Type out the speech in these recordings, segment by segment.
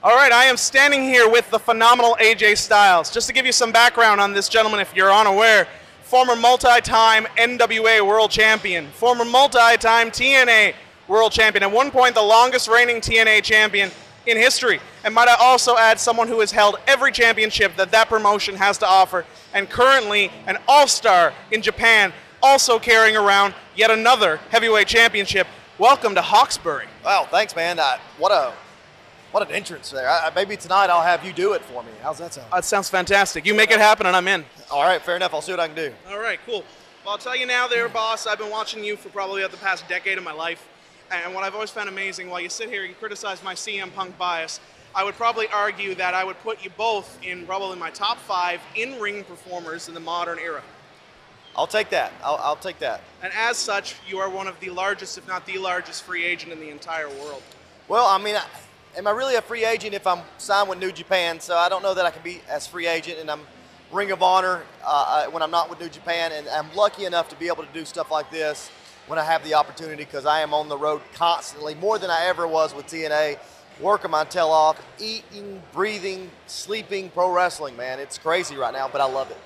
All right, I am standing here with the phenomenal AJ Styles. Just to give you some background on this gentleman, if you're unaware, former multi-time NWA World Champion, former multi-time TNA World Champion, at one point the longest reigning TNA champion in history. And might I also add, someone who has held every championship that promotion has to offer, and currently an all-star in Japan, also carrying around yet another heavyweight championship. Welcome to Hawkesbury. Wow, thanks, man. What an entrance there. Maybe tonight I'll have you do it for me. How's that sound? That sounds fantastic. You make it happen and I'm in. All right, fair enough. I'll see what I can do. All right, cool. Well, I'll tell you now there, boss, I've been watching you for probably the past decade of my life. And what I've always found amazing, while you sit here and criticize my CM Punk bias, I would probably argue that I would put you both in probably my top 5 in-ring performers in the modern era. I'll take that. I'll take that. And as such, you are one of the largest, if not the largest, free agent in the entire world. Well, I mean, am I really a free agent if I'm signed with New Japan? So I don't know that I can be as free agent, and I'm Ring of Honor when I'm not with New Japan, and I'm lucky enough to be able to do stuff like this when I have the opportunity, because I am on the road constantly, more than I ever was with TNA, working my tail off, eating, breathing, sleeping, pro wrestling, man. It's crazy right now, but I love it.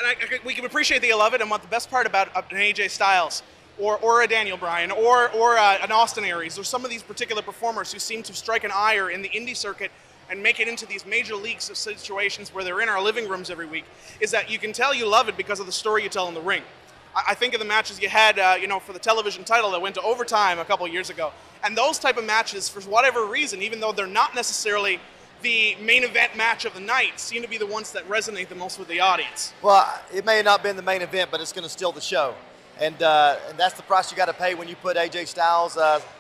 And we can appreciate that you love it, and what the best part about an AJ Styles or a Daniel Bryan or an Austin Aries or some of these particular performers who seem to strike an ire in the indie circuit and make it into these major leagues of situations where they're in our living rooms every week, is that you can tell you love it because of the story you tell in the ring. I think of the matches you had, for the television title that went to overtime a couple of years ago. And those type of matches, for whatever reason, even though they're not necessarily the main event match of the night, seem to be the ones that resonate the most with the audience. Well, it may have not been the main event, but it's going to steal the show. And that's the price you got to pay when you put AJ Styles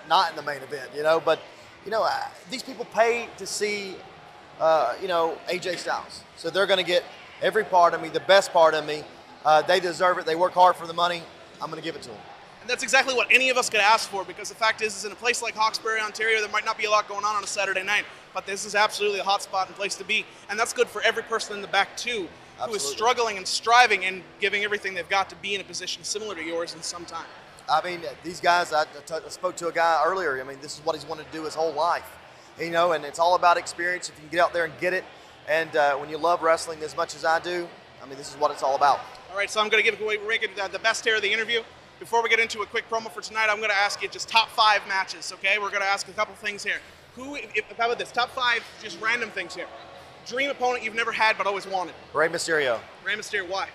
not in the main event, But, these people pay to see, AJ Styles. So they're going to get every part of me, the best part of me. They deserve it. They work hard for the money. I'm going to give it to them. And that's exactly what any of us could ask for, because the fact is in a place like Hawkesbury, Ontario, there might not be a lot going on a Saturday night, but this is absolutely a hot spot and place to be. And that's good for every person in the back, too, who is struggling and striving and giving everything they've got to be in a position similar to yours in some time. I mean, these guys, I spoke to a guy earlier. I mean, this is what he's wanted to do his whole life, and it's all about experience. If you can get out there and get it, and when you love wrestling as much as I do, I mean, this is what it's all about. All right, so I'm going to give away the best here of the interview. Before we get into a quick promo for tonight, I'm going to ask you just top 5 matches, okay? We're going to ask a couple things here. How about this? Top 5, just random things here. Dream opponent you've never had but always wanted. Rey Mysterio. Rey Mysterio, why?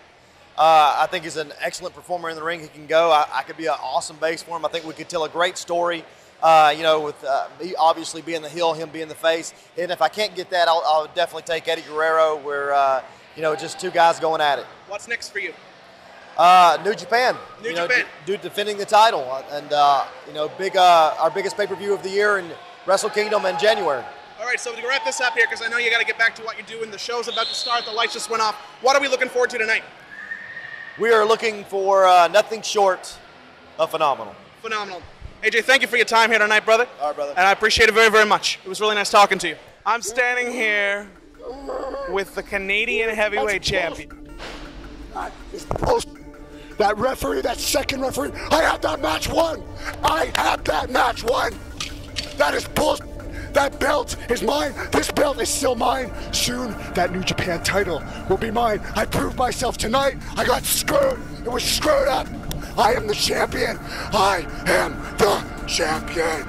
I think he's an excellent performer in the ring. He can go. I could be an awesome base for him. I think we could tell a great story, with me obviously being the heel, him being the face. And if I can't get that, I'll definitely take Eddie Guerrero, where, just 2 guys going at it. What's next for you? New Japan. New Japan. Defending the title. And, our biggest pay-per-view of the year in Wrestle Kingdom in January. All right, so to wrap this up here, because I know you got to get back to what you're doing. The show's about to start. The lights just went off. What are we looking forward to tonight? We are looking for nothing short of phenomenal. Phenomenal. AJ, thank you for your time here tonight, brother. All right, brother. And I appreciate it very, very much. It was really nice talking to you. I'm standing here with the Canadian heavyweight champion. That referee, that second referee, I had that match won. I had that match won. That is bullshit. That belt is mine. This belt is still mine. Soon, that New Japan title will be mine. I proved myself tonight. I got screwed. It was screwed up. I am the champion. I am the champion.